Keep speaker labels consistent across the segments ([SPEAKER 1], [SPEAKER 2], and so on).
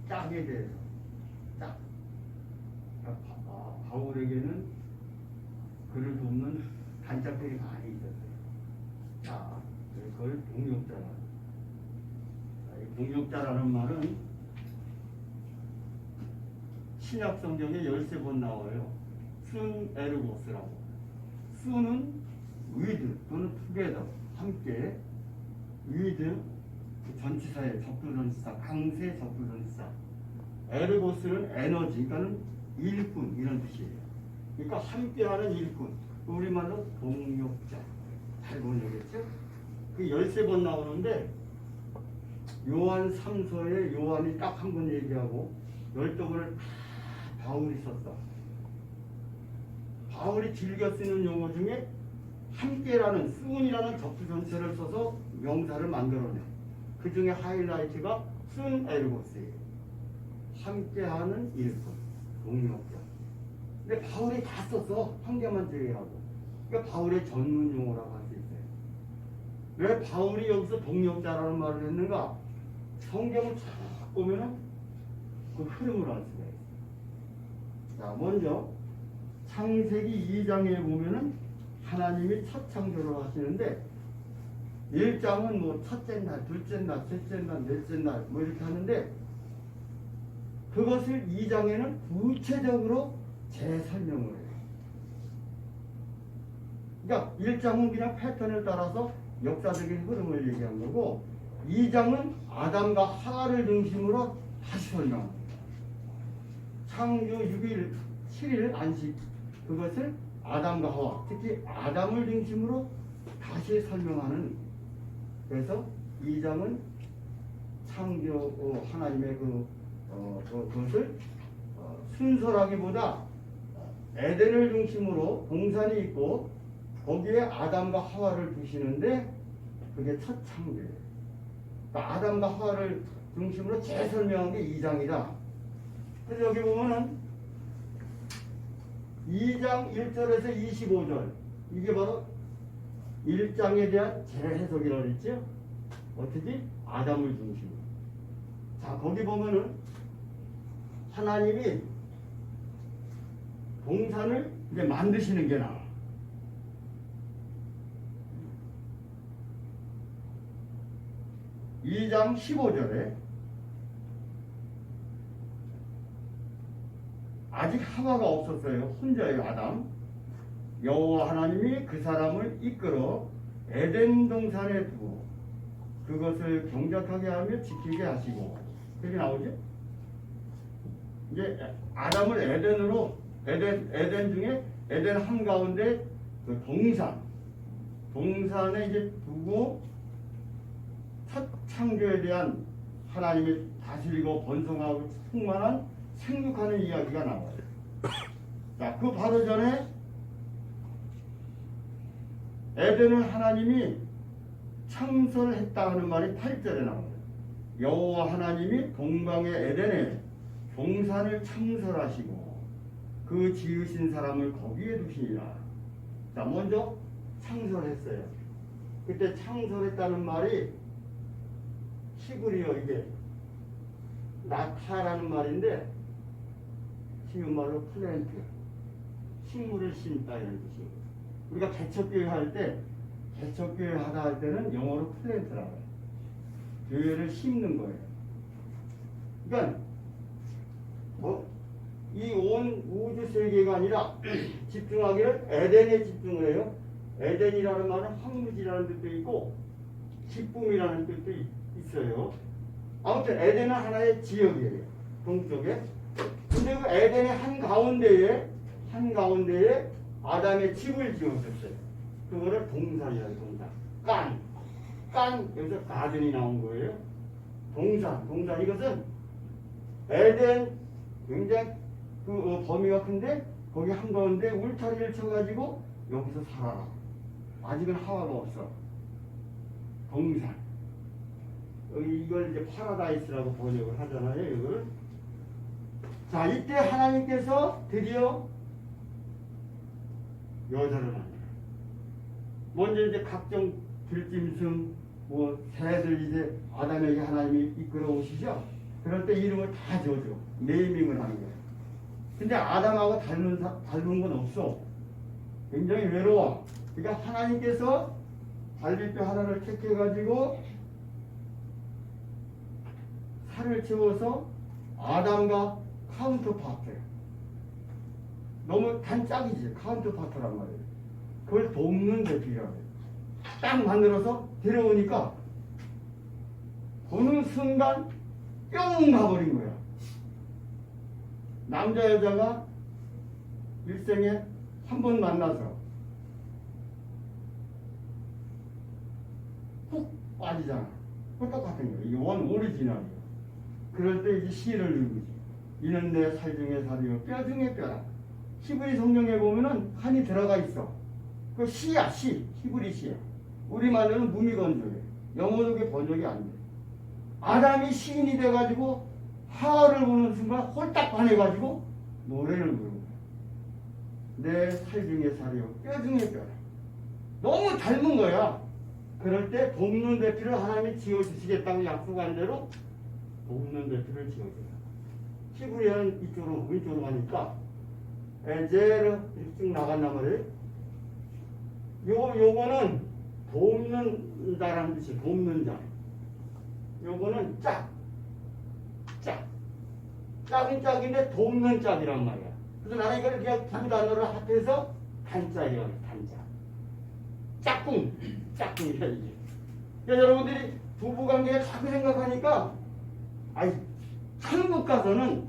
[SPEAKER 1] 짝에 대해서 짝. 바울에게는 그를 돕는 단짝들이 많이 있었어요. 자, 그걸 동력자라. 이 동력자라는 말은 신약 성경에 13번 나와요. 순 에르고스라고. 순은 with 또는 together 함께, with 전치사의 적부전치사, 강세 적부전치사. 에르고스는 에너지, 그러니까는 일꾼 이런 뜻이에요. 그러니까 함께하는 일꾼, 우리말로 동력자. 잘 번역했죠? 그 13번 나오는데 요한 3서에 요한이 딱 한 번 얘기하고 12번을 다 바울이 썼다. 바울이 즐겨 쓰는 용어 중에 함께라는 순이라는 적부전체를 써서 명사를 만들어내. 그 중에 하이라이트가 순 에르고스예요. 함께하는 일꾼, 동력자. 근데 바울이 다 썼어. 한 개만 제외하고. 그러니까 바울의 전문 용어라고 할 수 있어요. 왜 바울이 여기서 동력자라는 말을 했는가? 성경을 쫙 보면은 그 흐름을 알 수가 있어요. 자, 먼저 창세기 2장에 보면은 하나님이 첫 창조를 하시는데 1장은 뭐 첫째 날, 둘째 날, 셋째 날, 넷째 날 뭐 이렇게 하는데 그것을 2장에는 구체적으로 재설명을 해요. 그러니까 1장은 그냥 패턴을 따라서 역사적인 흐름을 얘기한 거고 2장은 아담과 하와를 중심으로 다시 설명합니다. 창조 6일, 7일 안식 그것을 아담과 하와, 특히 아담을 중심으로 다시 설명하는. 그래서 2장은 창조 하나님의 그것을 순서라기보다 에덴을 중심으로 동산이 있고 거기에 아담과 하와를 두시는데 그게 첫 창조예요. 그러니까 아담과 하와를 중심으로 재설명한 게 2장이다. 그래서 여기 보면은 2장 1절에서 25절 이게 바로 1장에 대한 재해석이라고 했죠. 어떻게? 아담을 중심으로. 자, 거기 보면은 하나님이 동산을 이제 만드시는 게 나와. 이 장 15절에 아직 하와가 없었어요. 혼자예요, 아담. 여호와 하나님이 그 사람을 이끌어 에덴 동산에 두고 그것을 경작하게 하며 지키게 하시고. 그게 나오죠? 이제 아담을 에덴으로 에덴 중에 에덴 한가운데 그 동산에 이제 두고 첫 창조에 대한 하나님의 다스리고 번성하고 충만한 생육하는 이야기가 나와요. 자, 그 바로 전에 에덴을 하나님이 창설했다 하는 말이 8절에 나옵니다. 여호와 하나님이 동방의 에덴에 동산을 창설하시고 그 지으신 사람을 거기에 두시니라. 자, 먼저 창설했어요. 그때 창설했다는 말이 히브리어 이게 나타라는 말인데 쉬운 말로 플랜트, 식물을 심다 이런 뜻이에요. 우리가 개척교회 할 때 개척교회 하다 할 때는 영어로 플랜트라고 해요. 교회를 심는 거예요. 그러니까 이 온 우주 세계가 아니라 집중하기를 에덴에 집중을 해요. 에덴이라는 말은 황무지라는 뜻도 있고 기쁨이라는 뜻도 있어요. 아무튼 에덴은 하나의 지역이에요. 동쪽에. 근데 그 에덴의 한가운데에 아담의 집을 지었었어요. 그거를 동산이라고 해요. 동산. 깐 여기서 가든이 나온 거예요. 동산 이것은 에덴 굉장히 그 범위가 큰데 거기 한가운데 울타리를 쳐가지고 여기서 살아라. 아직은 하와가 없어. 동산. 이걸 이제 파라다이스라고 번역을 하잖아요. 이걸. 자, 이때 하나님께서 드디어 여자를 만들어요. 먼저 이제 각종 들짐승, 새들 이제 아담에게 하나님이 이끌어 오시죠. 그럴 때 이름을 다 지어줘. 네이밍을 하는 거야. 근데 아담하고 닮은 건 없어. 굉장히 외로워. 그러니까 하나님께서 갈비뼈 하나를 택해가지고 살을 채워서 아담과 카운터파트. 너무 단짝이지. 카운터파트란 말이에요. 그걸 돕는 대필이라고 해요. 딱 만들어서 데려오니까 보는 순간 뿅 가버린 거야. 남자 여자가 일생에 한 번 만나서 훅 빠지잖아. 그 똑같은 거야. 이게 원 오리지널이야. 그럴 때 이제 시를 읽지. 이는 내 살 중에 살이요 뼈 중에 뼈라. 히브리 성경에 보면은 한이 들어가 있어. 그 시야 시. 히브리 시야. 우리말로는 무미건조해. 영어로 그게 번역이 안 돼. 아담이 시인이 돼가지고 하와를 보는 순간 홀딱 반해가지고 노래를 부르는 거야. 내 살 중에 살이요 뼈 중에 뼈라. 너무 닮은 거야. 그럴 때 돕는 대피를 하나님이 지어주시겠다고 약속한 대로 돕는 대피를 지어줘요. 히브리어는 이쪽으로 왼쪽으로 가니까 에제르 이렇게 쭉 나간단 말이에요. 요거는 돕는 자라는 뜻이 돕는 자. 요거는 짝은 짝인데 돕는 짝이란 말이야. 그래서 나는 이걸 그냥 두 단어를 합해서 단짝이라고 해. 짝꿍이야 이게. 그러니까 여러분들이 부부관계를 자꾸 생각하니까 아이 천국 가서는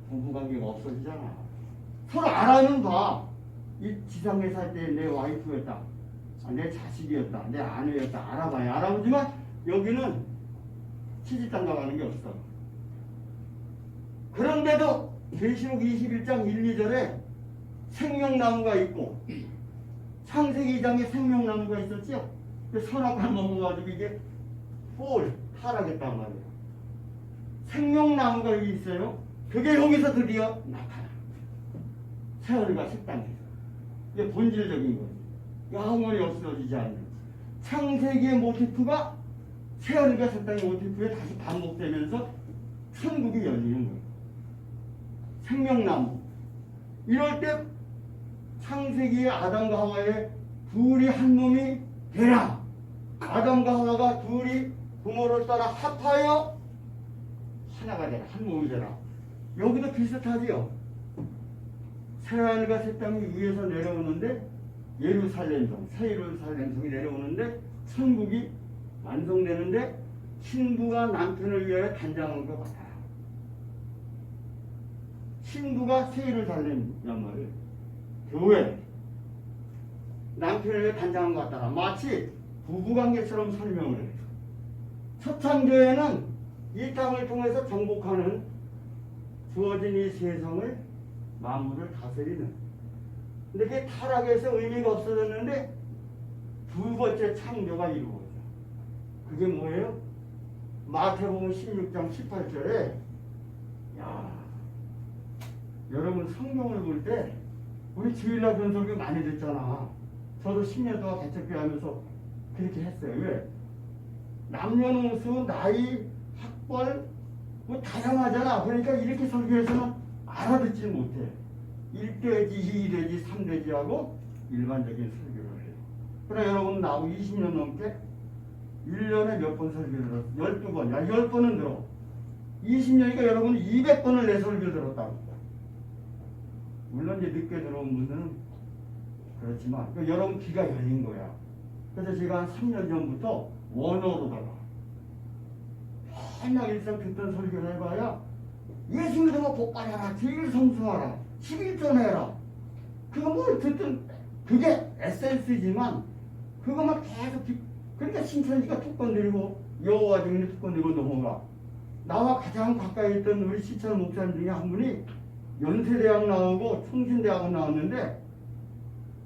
[SPEAKER 1] 부부관계가 없어지잖아. 서로 알아는 봐. 이 지상에 살 때 내 와이프였다, 내 자식이었다, 내 아내였다 알아봐야 알아보지만 여기는 시집장가 가는 게 없어. 그런데도 계시록 21장 1, 2절에 생명나무가 있고 창세기 2장에 생명나무가 있었죠. 선악과를 먹어가지고 이게 타락했단 말이에요. 생명나무가 여기 있어요. 그게 여기서 드디어 나타나. 세월과 식당에서. 이게 본질적인 거지. 영원히 없어지지 않는. 창세기의 모티프가 세월과 식당의 모티프에 다시 반복되면서 천국이 열리는 거예요. 생명나무. 이럴 때 창세기의 아담과 하와의 둘이 한 몸이 되라. 아담과 하와가 둘이 부모를 따라 합하여 하나가 되라. 한 몸이 되라. 여기도 비슷하지요. 새하늘과 새 땅이 위에서 내려오는데 예루살렘성, 새 예루살렘성이 내려오는데 천국이 완성되는데 신부가 남편을 위하여 단장한 것 같아요. 신부가 새 예루살렘이란 말을 교회 남편을 위해 단장한 것 같다. 마치 부부관계처럼 설명을 해요. 초창교회는 이 땅을 통해서 정복하는 주어진 이 세상을 만물을 다스리는. 근데 그게 타락해서 의미가 없어졌는데 두 번째 창조가 이루어져. 그게 뭐예요? 마태복음 16장 18절에 야, 여러분 성경을 볼 때 우리 주일날 변설교 많이 듣잖아. 저도 10년 동안 개척교회 하면서 그렇게 했어요. 왜? 남녀노소, 나이, 학벌 뭐 다양하잖아. 그러니까 이렇게 설교해서는 알아듣지 못해. 1대지, 2대지, 3대지 하고 일반적인 설교를 해요. 그러나 여러분 나하고 20년 넘게 1년에 몇 번 설교를 들었어? 12번. 야, 10번은 들어. 20년이니까 여러분은 200번을 내 설교를 들었다고. 물론 이제 늦게 들어온 분들은 그렇지만 여러분 귀가 열린 거야. 그래서 제가 한 3년 전부터 원어로다가 맨날 일상 듣던 설교를 해봐야 예수 믿으면 복받아라, 제일 성수하라, 11조 해라. 그거 뭘 듣든 그게 에센스지만 그것만 계속 그러니까 신천지가 툭 건드리고 여호와 증인이 툭 건드리고 넘어가. 나와 가장 가까이 있던 우리 시천 목사님 중에 한 분이 연세대학 나오고 충신대학원 나왔는데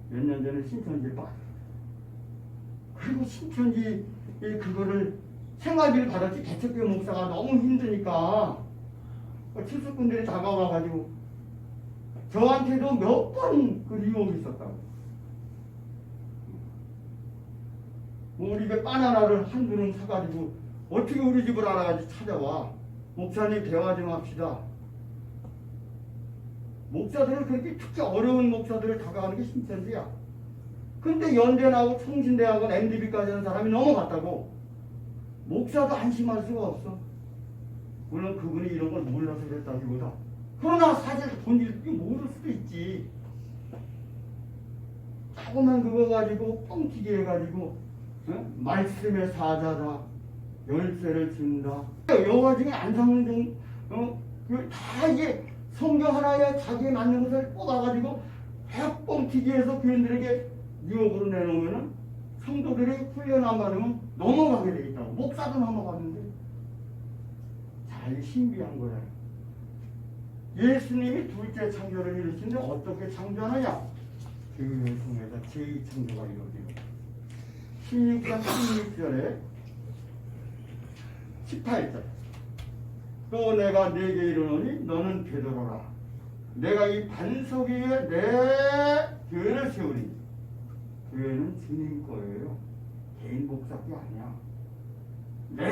[SPEAKER 1] 몇 년 전에 신천지에 빠졌어요. 그리고 신천지 그거를 생활비를 받았지. 개척교회 목사가 너무 힘드니까 출석분들이 다가와가지고 저한테도 몇 번 그 유혹이 있었다고. 우리 집에 바나나를 한 그릇 사가지고 어떻게 우리 집을 알아가지고 찾아와. 목사님 대화 좀 합시다. 목사들은 그렇게 특히 어려운 목사들을 다가가는 게 신천지야. 근데 연대 나오고 성신대학원 MDB까지 하는 사람이 넘어갔다고. 목사도 안심할 수가 없어. 물론 그분이 이런 걸 몰라서 그랬다기보다. 그러나 사실 본질이 모를 수도 있지. 조그만 그거 가지고 뻥튀기 해가지고 말씀의 사자다. 열쇠를 준다. 여가 중에 안상문 다 이게 성경 하나에 자기에 맞는 것을 뽑아가지고 뻥튀기해서 교인들에게 유혹으로 내놓으면은 성도들이 훈련 안 받으면 넘어가게 돼 있다고. 목사도 넘어갔는데. 자, 이 신비한 거야. 예수님이 둘째 창조를 이루시는데 어떻게 창조하느냐? 교회를 통해서 제2창조가 이루어지고 16장 16절에 18절 또 내가 네게 이르노니 너는 베드로라 내가 이 반석 위에 내 교회를 세우리니 교회는 주님 거예요. 개인 복잡이 아니야. 내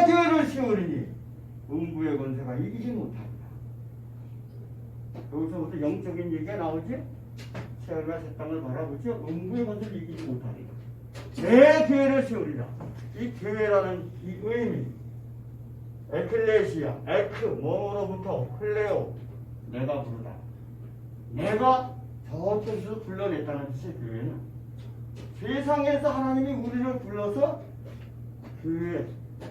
[SPEAKER 1] 교회를 세우리니 음부의 권세가 이기지 못한다. 여기서부터 영적인 얘기가 나오지? 세월과 새 땅을 바라보죠. 음부의 권세를 이기지 못하리라. 내 교회를 세우리라. 이 교회라는 이 의미 에클레시아, 에크, 뭐로부터 클레오, 내가 부르다. 내가 저쪽에서 불러냈다는 뜻의 교회는 세상에서 하나님이 우리를 불러서 교회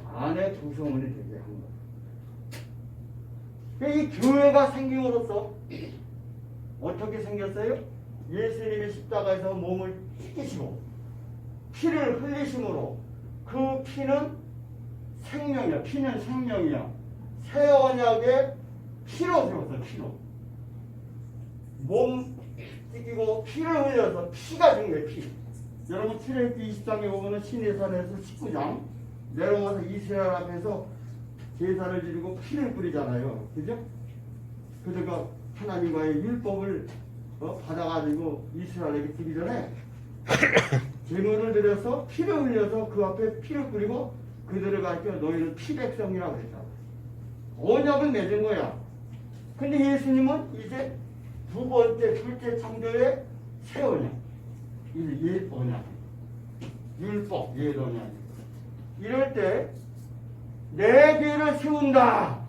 [SPEAKER 1] 안에 구성원이 되게 한 거예요. 이 교회가 생김으로써 어떻게 생겼어요? 예수님이 십자가에서 몸을 찢기시고 피를 흘리심으로 그 피는 생명이야. 피는 생명이야. 새 언약의 피로 세웠어. 피로. 몸 찢기고 피를 흘려서 피가 중요해. 피. 여러분 출애굽기 20장에 보면은 시내산에서 19장 내려와서 이스라엘 앞에서 제사를 지르고 피를 뿌리잖아요. 그죠? 그러니까 하나님과의 율법을 받아가지고 이스라엘에게 주기 전에 제물을 드려서 피를 흘려서 그 앞에 피를 뿌리고 그들을 가르쳐 너희는 피백성이라고 했다. 언약을 맺은 거야. 근데 예수님은 이제 두 번째, 둘째 창조의 새 언약. 이제 옛 언약. 율법, 옛 언약. 이럴 때 내 교회를 세운다.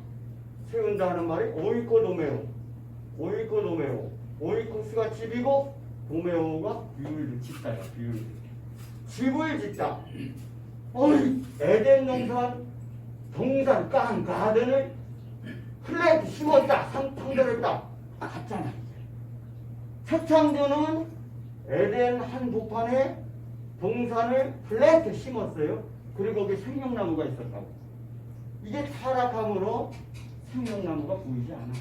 [SPEAKER 1] 세운다 하는 말이 오이코도메오. 오이코도메오. 오이코스가 집이고 도메오가 비율을 짓다야. 비율. 집을 짓다. 에덴 동산, 가든을 플랫 심었다. 상들었다. 같잖아. 첫 창조는 에덴 한 복판에 동산을 플랫 심었어요. 그리고 거기 생명나무가 있었다고. 이게 타락함으로 생명나무가 보이지 않아.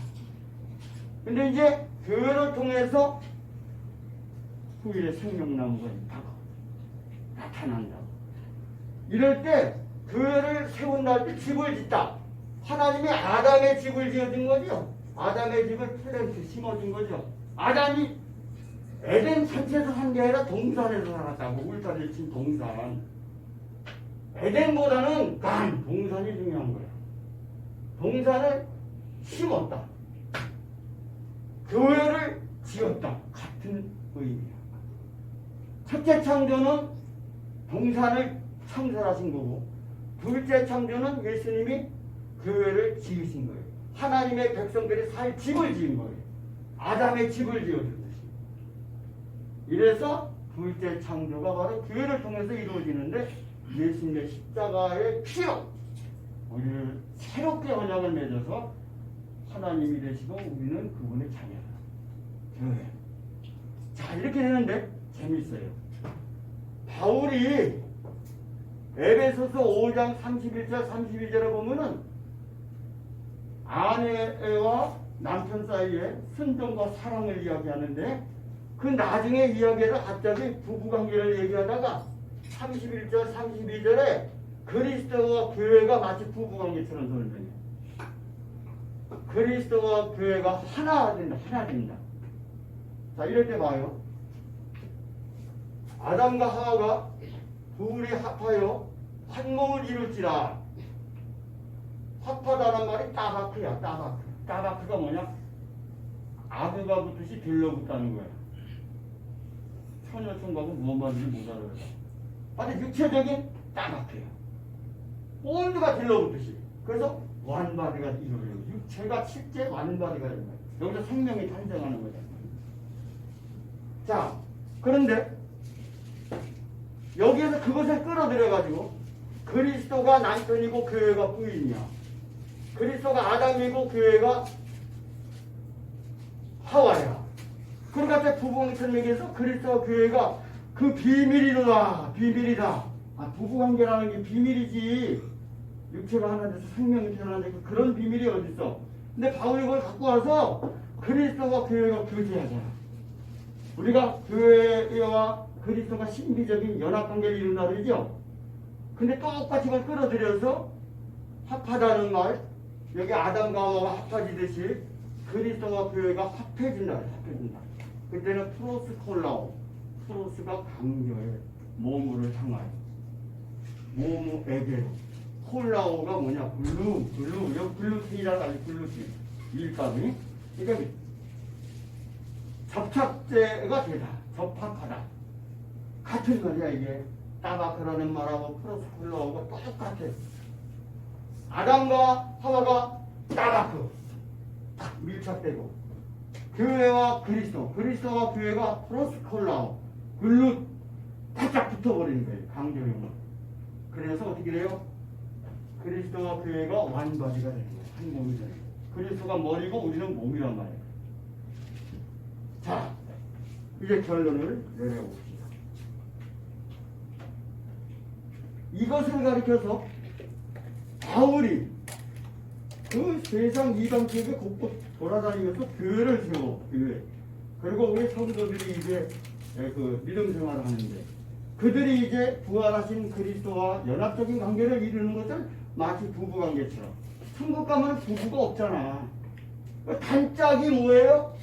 [SPEAKER 1] 근데 이제 교회를 통해서 후일에 생명나무가 있다고 나타난다고. 이럴 때 교회를 세운다 할 때 집을 짓다. 하나님이 아담의 집을 지어준 거죠. 아담의 집을 플랜트 심어준 거죠. 아담이 에덴 산지에서 산 게 아니라 동산에서 살았다고. 울타리를 친 동산. 에덴보다는 동산이 중요한 거야. 동산을 심었다. 교회를 지었다. 같은 의미야. 첫째 창조는 동산을 창설하신 거고, 둘째 창조는 예수님이 교회를 지으신 거예요. 하나님의 백성들이 살 집을 지은 거예요. 아담의 집을 지어준 것이. 이래서 둘째 창조가 바로 교회를 통해서 이루어지는데 예수님의 십자가의 피로 우리를 새롭게 언약을 맺어서 하나님이 되시고 우리는 그분의 자녀다. 교회. 자, 이렇게 되는데 재밌어요. 바울이 에베소서 5장 31절 32절에 보면은 아내와 남편 사이에 순종과 사랑을 이야기하는데 그 나중에 이야기를 갑자기 부부관계를 얘기하다가 31절 32절에 그리스도와 교회가 마치 부부관계처럼 설명해요. 그리스도와 교회가 하나 된다. 하나 된다. 자, 이럴 때 봐요. 아담과 하와가 둘이 합하여 한 몸을 이룰지라. 합하다는 말이 따바크야. 따바크. 따바크가 뭐냐? 아그가 붙듯이 들러붙다는 거야. 처녀총각은 무슨 말인지 못 알아요. 아주 육체적인 따바크야. 본드가 들러붙듯이. 그래서 완바디가 이루어져요. 육체가 실제 완바디가 되는 거야. 여기서 생명이 탄생하는 거죠. 자, 그런데 여기에서 그것을 끌어들여가지고 그리스도가 남편이고 교회가 부인이야. 그리스도가 아담이고 교회가 하와야. 그러니까 부부관계에서 그리스도와 교회가 그 비밀이다. 비밀이다. 아, 부부관계라는 게 비밀이지. 육체가 하나 돼서 생명이 태어나는데 그런 비밀이 어딨어. 근데 바울이 그걸 갖고 와서 그리스도와 교회가 교제하잖아. 우리가 교회와 그리스도가 신비적인 연합관계를 이룬다 그러죠. 근데 똑같이 그걸 끌어들여서 합하다는 말, 여기 아담과 하와가 합해지듯이 그리스도와 교회가 합해진다. 합해진다. 그때는 프로스 콜라오, 프로스가 강조해 몸을 향하여 몸에게로, 콜라오가 뭐냐? 블루, 여기 블루틴이라고 하지. 블루틴 밀가루. 그러니까 접착제가 되다. 접합하다. 같은 말이야 이게. 따바크라는 말하고 프로스 콜라오가 똑같아. 아담과 하와가 따바크 딱 밀착되고, 교회와 그리스도와 교회가 프로스 콜라오, 글루 바짝 붙어버리는 거예요. 강조용은. 그래서 어떻게 돼요? 그리스도와 교회가 완바디가 되는 거예요. 한 몸이 되는 거예요. 그리스도가 머리고 우리는 몸이란 말이에요. 자, 이제 결론을 내려봅시다. 이것을 가리켜서 바울이 그 세상 이방 지역에 곳곳 돌아다니면서 교회를 세워. 교회. 그리고 우리 성도들이 이제 그 믿음 생활을 하는데, 그들이 이제 부활하신 그리스도와 연합적인 관계를 이루는 것을 마치 부부관계처럼. 천국 가면 부부가 없잖아. 단짝이 뭐예요?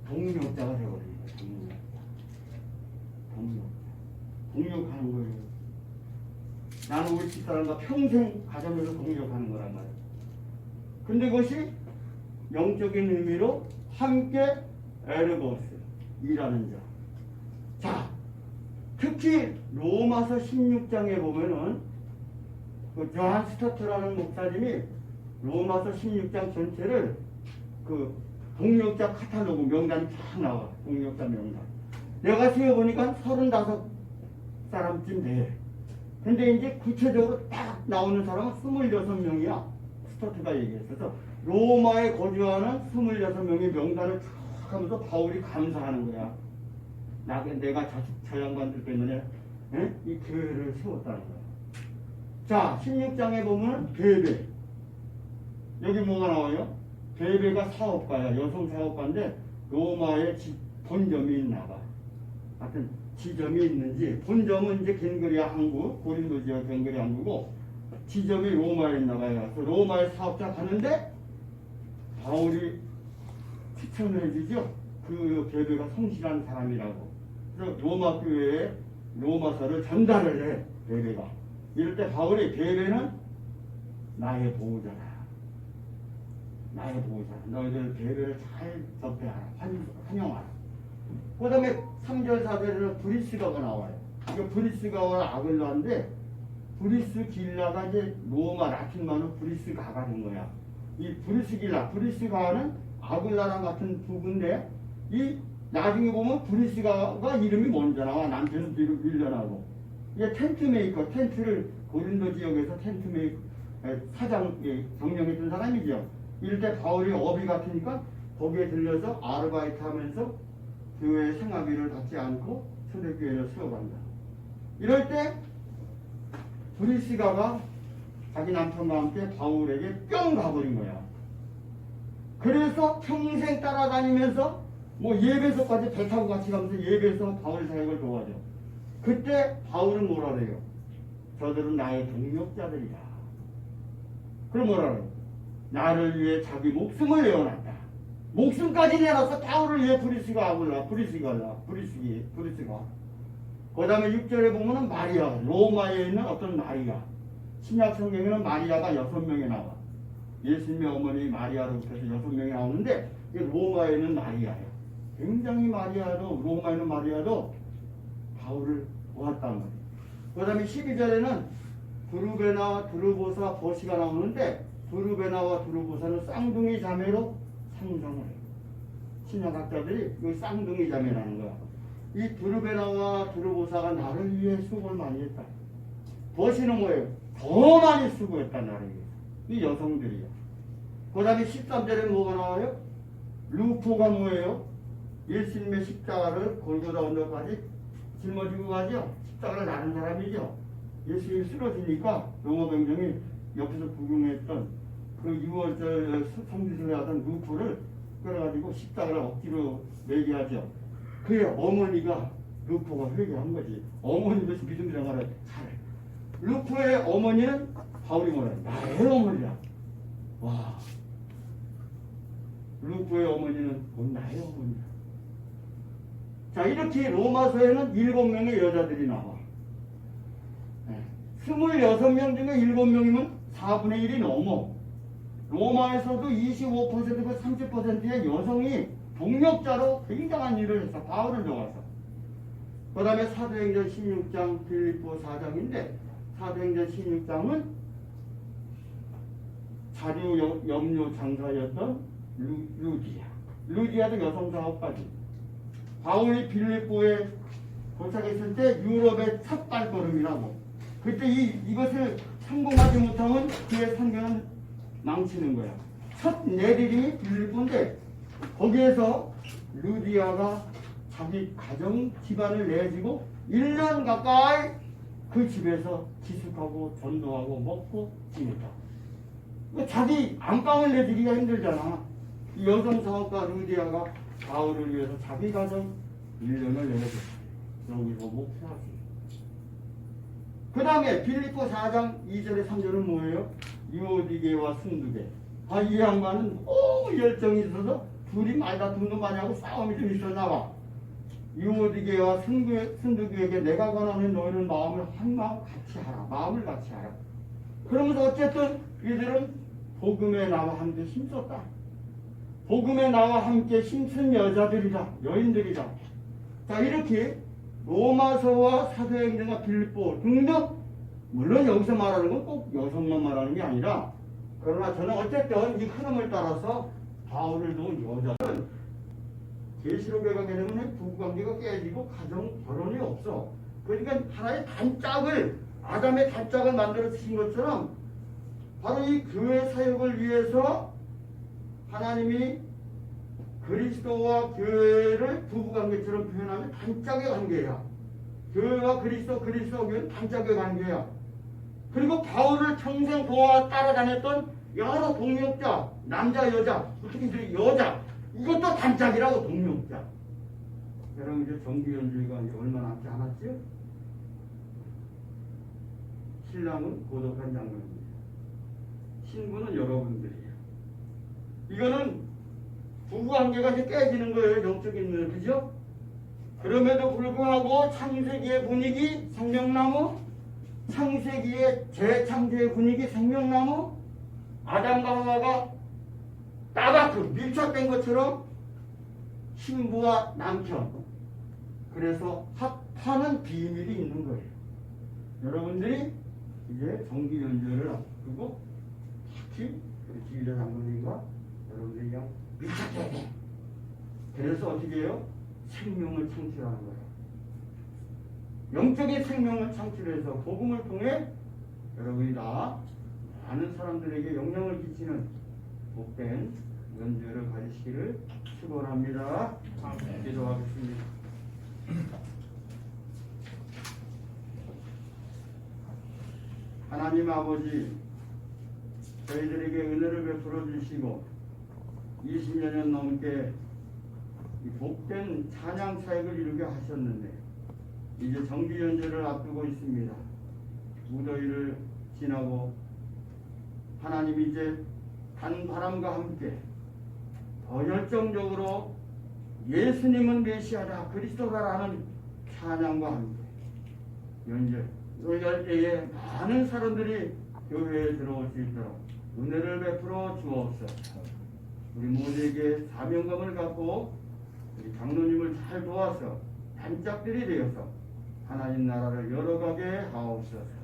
[SPEAKER 1] 동력자가 되어버립니다. 동력하는 거예요. 나는 우리 집사람과 평생 가정에서 동력하는 거란 말이에요. 근데 그것이 영적인 의미로 함께 에르고스, 일하는 자. 자, 특히 로마서 16장에 보면은 그 저한 스타트라는 목사님이 로마서 16장 전체를 그 동력자 카탈로그 명단이 쫙 나와. 동력자 명단. 내가 세어보니까 35사람쯤 돼. 근데 이제 구체적으로 딱 나오는 사람은 26명이야. 스타트가 얘기했어서 로마에 거주하는 26명의 명단을 쭉 하면서 바울이 감사하는 거야. 내가 저 양반들 때문에 이 교회를 세웠다는 거야. 자, 16장에 보면 베베. 여기 뭐가 나와요? 베베가 사업가야. 여성 사업가인데 로마에 본점이 있나 봐. 하여튼 지점이 있는지, 본점은 이제 겐그리아 항구, 고린도 지역 겐그리아 항구고, 지점이 로마에 있나 봐요. 그래서 로마에 사업자 가는데 바울이 추천을 해주죠. 그 베베가 성실한 사람이라고. 그래서 로마 교회에 로마서를 전달을 해. 베베가. 이럴 때 바울이 베베는 나의 보호자다. 나의 보호자다. 너희들 베베를 잘 접대하라. 환영하라. 그 다음에 3절 4절에는 브리스가가 나와요. 이거 브리스가와 아글라인데, 브리스길라가 이제 로마 라틴말로 브리스가가 된 거야. 이 브리스길라, 브리스가는 아글라랑 같은 부부인데, 이 나중에 보면 브리스가가 이름이 먼저 나와. 남편은 뒤로 밀려나고. 이게 텐트 메이커, 텐트를 고린도 지역에서 텐트 메이커 사장 경영했던 사람이죠. 이럴 때 바울이 어비 같으니까 거기에 들려서 아르바이트 하면서 교회 생활비를 받지 않고 초대교회를 세워간다. 이럴 때 브리스가가 자기 남편과 함께 바울에게 뿅 가버린 거야. 그래서 평생 따라다니면서 뭐 예배소까지 배 타고 같이 가면서 예배소 바울 사역을 도와줘. 그때 바울은 뭐라 그래요? 저들은 나의 동력자들이다. 그럼 뭐라 그래요? 나를 위해 자기 목숨을 내어놨다. 목숨까지 내놨어. 바울을 위해 브리스가. 그 다음에 6절에 보면은 마리아, 로마에 있는 어떤 마리아. 신약 성경에는 마리아가 6명이 나와. 예수님의 어머니 마리아로부터 해서 6명이 나오는데 이게 로마에는 마리아예요. 굉장히 로마에는 마리아도 바울을 보았다는 거예요. 그 다음에 12절에는 두루베나 두루보사 보시가 나오는데 두루베나와 두루보사는 쌍둥이 자매로 상상을 해요. 신약학자들이 이 쌍둥이 자매라는 거야. 이 두루베나와 두루보사가 나를 위해 수고를 많이 했다. 보시는 뭐예요? 더 많이 수고했다 나를 위해. 이 여성들이요. 그 다음에 13절에 뭐가 나와요? 루포가 뭐예요? 예수님의 십자가를 골고다 언덕까지 짊어지고 가죠. 십자가를 나는 사람이죠. 예수님이 쓰러지니까 로마 병정이 옆에서 구경했던 그 6월절 성지순례 하던 루포를 끌어가지고 십자가를 억지로 매게 하죠. 그의 어머니가 루포가 회개한 거지. 어머니도 믿음이라고 말해. 잘해. 루포의 어머니는 바울이 뭐래? 나의 어머니야. 와. 루포의 어머니는 곧 나의 어머니야. 자, 이렇게 로마서에는 7명의 여자들이 나와. 26명 중에 7명이면 4분의 1이 넘어. 로마에서도 25%가 30%의 여성이 동력자로 굉장한 일을 했어. 바울을 도와서. 그 다음에 사도행전 16장 빌립보 4장인데 사도행전 16장은 자료 염료 장사였던 루디아도 여성 사업가지. 바울이 빌립보에 도착했을 때 유럽의 첫 발걸음이라고. 그때 이것을 성공하지 못하면 그의 선교는 망치는 거야. 첫 내리림이 빌립보인데 거기에서 루디아가 자기 가정 집안을 내주고 1년 가까이 그 집에서 기숙하고 전도하고 먹고 지냈다. 자기 안방을 내주기가 힘들잖아. 이 여성 사업가 루디아가 바울을 위해서 자기 가정 1년을 내줬어요. 여기서 목사지. 그 다음에 빌립보 4장 2절에 3절은 뭐예요? 유오디게와 순두게. 이 양반은 너무 열정이 있어서 둘이 말다툼도 많이 하고 싸움이 좀 있었나 봐. 유오디게와 순두게에게 내가 권하는 너희는 마음을 한 마음 같이 하라. 마음을 같이 하라. 그러면서 어쨌든 이들은 복음에 나와 함께 힘썼다. 복음에 나와 함께 힘쓴 여자들이다. 여인들이다. 자, 이렇게 로마서와 사도행전과 빌립보 등등, 물론 여기서 말하는 건 꼭 여성만 말하는 게 아니라, 그러나 저는 어쨌든 이 흐름을 따라서 바울을 도운 여자는 계시록에 가게 되면 부부관계가 깨지고 가정 결혼이 없어. 그러니까 하나의 단짝을, 아담의 단짝을 만들어 주신 것처럼 바로 이 교회 사역을 위해서 하나님이 그리스도와 교회를 부부관계처럼 표현하면 단짝의 관계야. 교회와 그리스도와 교회는 단짝의 관계야. 그리고 바울을 평생 도와 따라다녔던 여러 동역자, 남자, 여자, 특히 여자, 이것도 단짝이라고. 동역자. 여러분 이제 정기연주가 얼마 남지 않았죠? 신랑은 고독한 장면입니다. 신부는 여러분들이에요. 이거는 부부관계가 이제 깨지는 거예요. 영적인 면, 그죠? 그럼에도 불구하고 창세기의 분위기, 생명나무, 창세기의 재창조의 분위기, 생명나무, 아담과 하와가 따가끔 밀착된 것처럼 신부와 남편, 그래서 합하는 비밀이 있는 거예요. 여러분들이 이제 정기 연주를 앞두고 특히 지휘자 장로님과 여러분들이 그냥 밀착해야 돼. 그래서 어떻게 해요? 생명을 창출하는 거예요. 영적인 생명을 창출해서 복음을 통해 여러분이 다 많은 사람들에게 영향을 끼치는 복된 연주를 가지시기를 축원합니다. 기도하겠습니다. 하나님 아버지, 저희들에게 은혜를 베풀어 주시고 20여 년 넘게 이 복된 찬양 사역을 이루게 하셨는데 이제 정기 연주를 앞두고 있습니다. 무더위를 지나고 하나님 이제 단바람과 함께 더 열정적으로 예수님은 메시아다, 그리스도다라는 찬양과 함께 연주할 때에 많은 사람들이 교회에 들어올 수 있도록 은혜를 베풀어 주옵소서. 우리 모두에게 사명감을 갖고 우리 장로님을 잘 도와서 단짝들이 되어서 하나님 나라를 열어가게 하옵소서.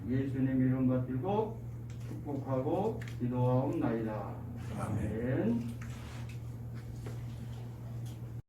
[SPEAKER 1] 예수님 이름 받들고 축복하고 기도하옵나이다. 아멘.